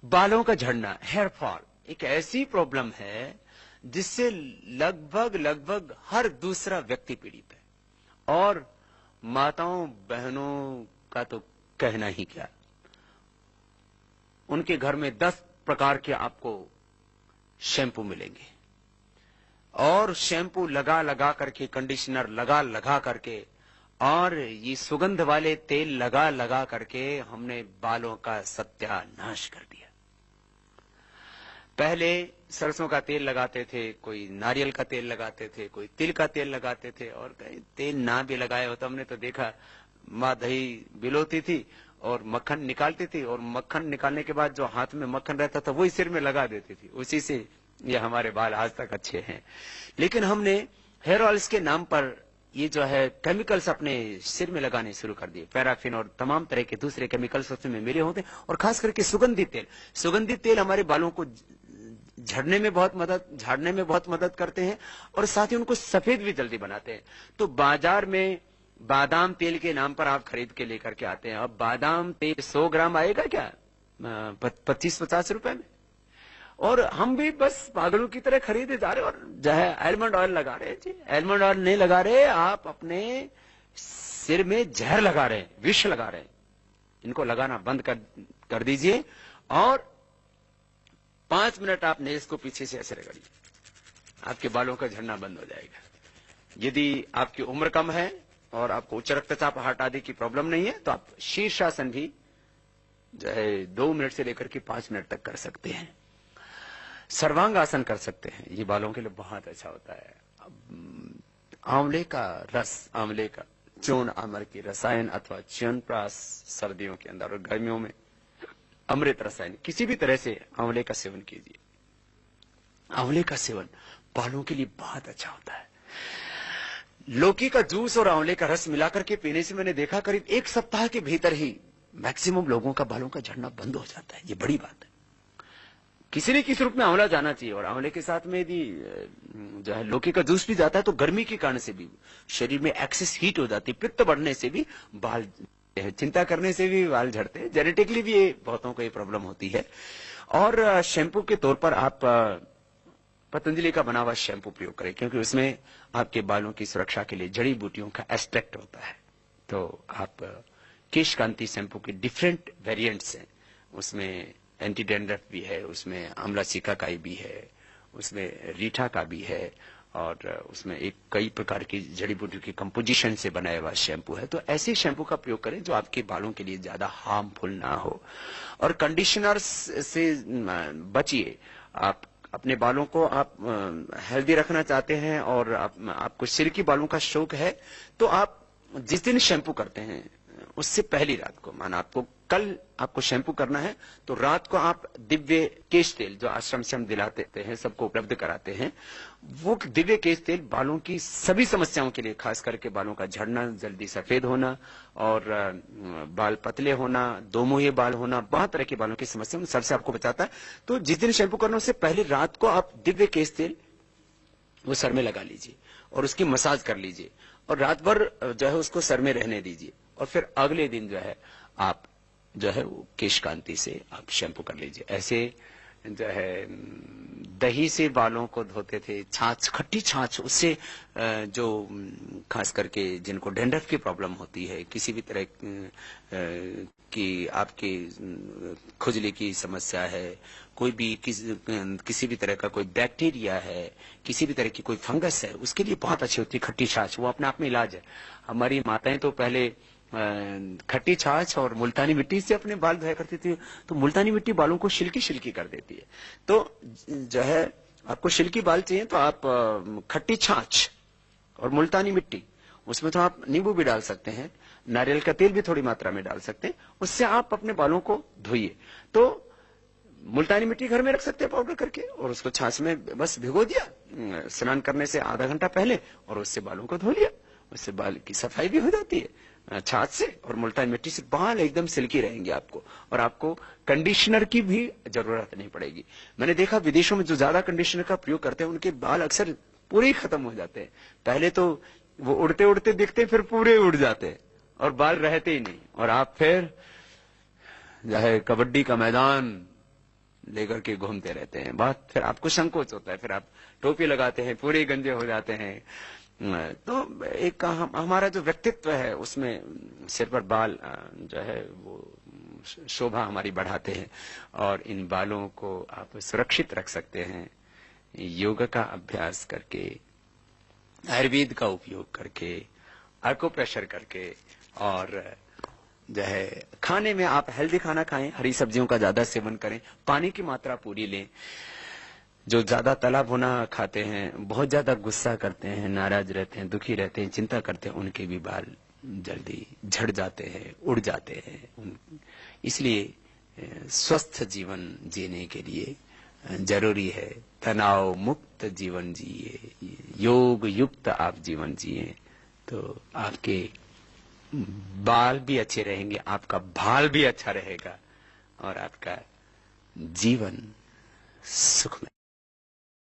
बालों का झड़ना, हेयर फॉल एक ऐसी प्रॉब्लम है जिससे लगभग लगभग हर दूसरा व्यक्ति पीड़ित है। और माताओं बहनों का तो कहना ही क्या, उनके घर में 10 प्रकार के आपको शैम्पू मिलेंगे और शैम्पू लगा लगा करके, कंडीशनर लगा लगा करके और ये सुगंध वाले तेल लगा लगा करके हमने बालों का सत्यानाश कर दिया। पहले सरसों का तेल लगाते थे, कोई नारियल का तेल लगाते थे, कोई तिल का तेल लगाते थे, और कहीं तेल ना भी लगाए हो तो हमने तो देखा माँ दही बिलोती थी और मक्खन निकालती थी, और मक्खन निकालने के बाद जो हाथ में मक्खन रहता था वही सिर में लगा देती थी, उसी से ये हमारे बाल आज तक अच्छे हैं। लेकिन हमने हेयर ऑयल्स के नाम पर ये जो है केमिकल्स अपने सिर में लगाने शुरू कर दिए। पैराफिन और तमाम तरह के दूसरे केमिकल्स उसमें मिले होते हैं, और खास करके सुगंधित तेल हमारे बालों को झाड़ने में बहुत मदद करते हैं, और साथ ही उनको सफेद भी जल्दी बनाते हैं। तो बाजार में बादाम तेल के नाम पर आप खरीद के लेकर के आते हैं। अब बादाम तेल 100 ग्राम आएगा क्या 25-50 रुपए में, और हम भी बस पागलों की तरह खरीदे जा रहे, और जो है आलमंड ऑयल लगा रहे हैं। जी, आलमंड ऑयल नहीं लगा रहे, आप अपने सिर में जहर लगा रहे हैं, विष लगा रहे हैं। इनको लगाना बंद कर दीजिए, और 5 मिनट आपने इसको पीछे से ऐसे रगड़िए, आपके बालों का झड़ना बंद हो जाएगा। यदि आपकी उम्र कम है और आपको उच्च रक्तचाप, हार्ट आदि की प्रॉब्लम नहीं है, तो आप शीर्षासन भी जो है 2 मिनट से लेकर के 5 मिनट तक कर सकते हैं। सर्वांग आसन कर सकते हैं, ये बालों के लिए बहुत अच्छा होता है। आंवले का रस, आंवले का चूर्ण, आमर की रसायन अथवा च्यवनप्राश सर्दियों के अंदर, और गर्मियों में अमृत रसायन, किसी भी तरह से आंवले का सेवन कीजिए। आंवले का सेवन बालों के लिए बहुत अच्छा होता है। लौकी का जूस और आंवले का रस मिलाकर के पीने से मैंने देखा करीब 1 सप्ताह के भीतर ही मैक्सिमम लोगों का बालों का झड़ना बंद हो जाता है। ये बड़ी बात है। किसी न किसी रूप में आंवला जाना चाहिए, और आंवले के साथ में यदि जो है लौकी का जूस भी जाता है तो गर्मी के कारण से भी शरीर में एक्सेस हीट हो जाती है, पित्त बढ़ने से भी बाल, चिंता करने से भी बाल झड़ते हैं। जेनेटिकली भी ये बहुतों को ये प्रॉब्लम होती है। और शैम्पू के तौर पर आप पतंजलि का बना हुआ शैम्पू प्रयोग करें, क्योंकि उसमें आपके बालों की सुरक्षा के लिए जड़ी बूटियों का एक्सट्रैक्ट होता है। तो आप केश कांति शैम्पू के डिफरेंट वेरिएंट्स हैं, उसमें एंटी डैंड्रफ भी है, उसमें आंवला सिकाकाई भी है, उसमें रीठा का भी है, और उसमें एक कई प्रकार की जड़ी बूटियों की कंपोजिशन से बनाया हुआ शैम्पू है। तो ऐसे शैम्पू का प्रयोग करें जो आपके बालों के लिए ज्यादा हार्मफुल ना हो। और कंडीशनर्स से बचिए। आप अपने बालों को आप हेल्दी रखना चाहते हैं और आपको सिल्की बालों का शौक है, तो आप जिस दिन शैम्पू करते हैं उससे पहली रात को, माना आपको कल आपको शैम्पू करना है, तो रात को आप दिव्य केश तेल, जो आश्रम से हम दिलाते हैं, सबको उपलब्ध कराते हैं, वो दिव्य केश तेल बालों की सभी समस्याओं के लिए, खास करके बालों का झड़ना, जल्दी सफेद होना और बाल पतले होना, दोमुहे बाल होना, बहुत तरह के बालों की समस्या, उन सबसे आपको बचाता है। तो जिस दिन शैम्पू करना उससे पहले रात को आप दिव्य केश तेल वो सर में लगा लीजिए और उसकी मसाज कर लीजिए, और रात भर जो है उसको सर में रहने दीजिए, और फिर अगले दिन जो है आप जो है वो केश कांति से आप शैम्पू कर लीजिए। ऐसे जो है दही से बालों को धोते थे, छाछ, खट्टी छाछ, उससे जो खास करके जिनको डैंड्रफ की प्रॉब्लम होती है, किसी भी तरह की आपकी खुजली की समस्या है, कोई भी किसी भी तरह का कोई बैक्टीरिया है, किसी भी तरह की कोई फंगस है, उसके लिए बहुत अच्छी होती है खट्टी छाछ। वो अपने आप में इलाज है। हमारी माताएं तो पहले खट्टी छाछ और मुल्तानी मिट्टी से अपने बाल धोया करती थी, तो मुल्तानी मिट्टी बालों को शिल्की शिल्की कर देती है। तो जो है आपको शिल्की बाल चाहिए तो आप खट्टी छाछ और मुल्तानी मिट्टी, उसमें तो आप नींबू भी डाल सकते हैं, नारियल का तेल भी थोड़ी मात्रा में डाल सकते हैं, उससे आप अपने बालों को धोइए। तो मुल्तानी मिट्टी घर में रख सकते हैं पाउडर करके, और उसको छाछ में बस भिगो दिया स्नान करने से आधा घंटा पहले, और उससे बालों को धो लिया, उससे बाल की सफाई भी हो जाती है छाछ से, और मुल्तानी मिट्टी से बाल एकदम सिल्की रहेंगे आपको, और आपको कंडीशनर की भी जरूरत नहीं पड़ेगी। मैंने देखा विदेशों में जो ज्यादा कंडीशनर का प्रयोग करते हैं उनके बाल अक्सर पूरे ही खत्म हो जाते हैं। पहले तो वो उड़ते उड़ते दिखते, फिर पूरे उड़ जाते और बाल रहते ही नहीं, और आप फिर जो है कबड्डी का मैदान लेकर के घूमते रहते हैं। बहुत फिर आपको संकोच होता है, फिर आप टोपी लगाते हैं, पूरे गंजे हो जाते हैं। तो एक हमारा जो व्यक्तित्व है उसमें सिर पर बाल जो है वो शोभा हमारी बढ़ाते हैं, और इन बालों को आप सुरक्षित रख सकते हैं योग का अभ्यास करके, आयुर्वेद का उपयोग करके, एक्यूप्रेशर करके, और जो है खाने में आप हेल्दी खाना खाएं, हरी सब्जियों का ज्यादा सेवन करें, पानी की मात्रा पूरी लें। जो ज्यादा तला भुना खाते हैं, बहुत ज्यादा गुस्सा करते हैं, नाराज रहते हैं, दुखी रहते हैं, चिंता करते हैं, उनके भी बाल जल्दी झड़ जाते हैं, उड़ जाते हैं। इसलिए स्वस्थ जीवन जीने के लिए जरूरी है तनाव मुक्त जीवन जिए, योग युक्त आप जीवन जिए, तो आपके बाल भी अच्छे रहेंगे, आपका भाल भी अच्छा रहेगा, और आपका जीवन सुखमय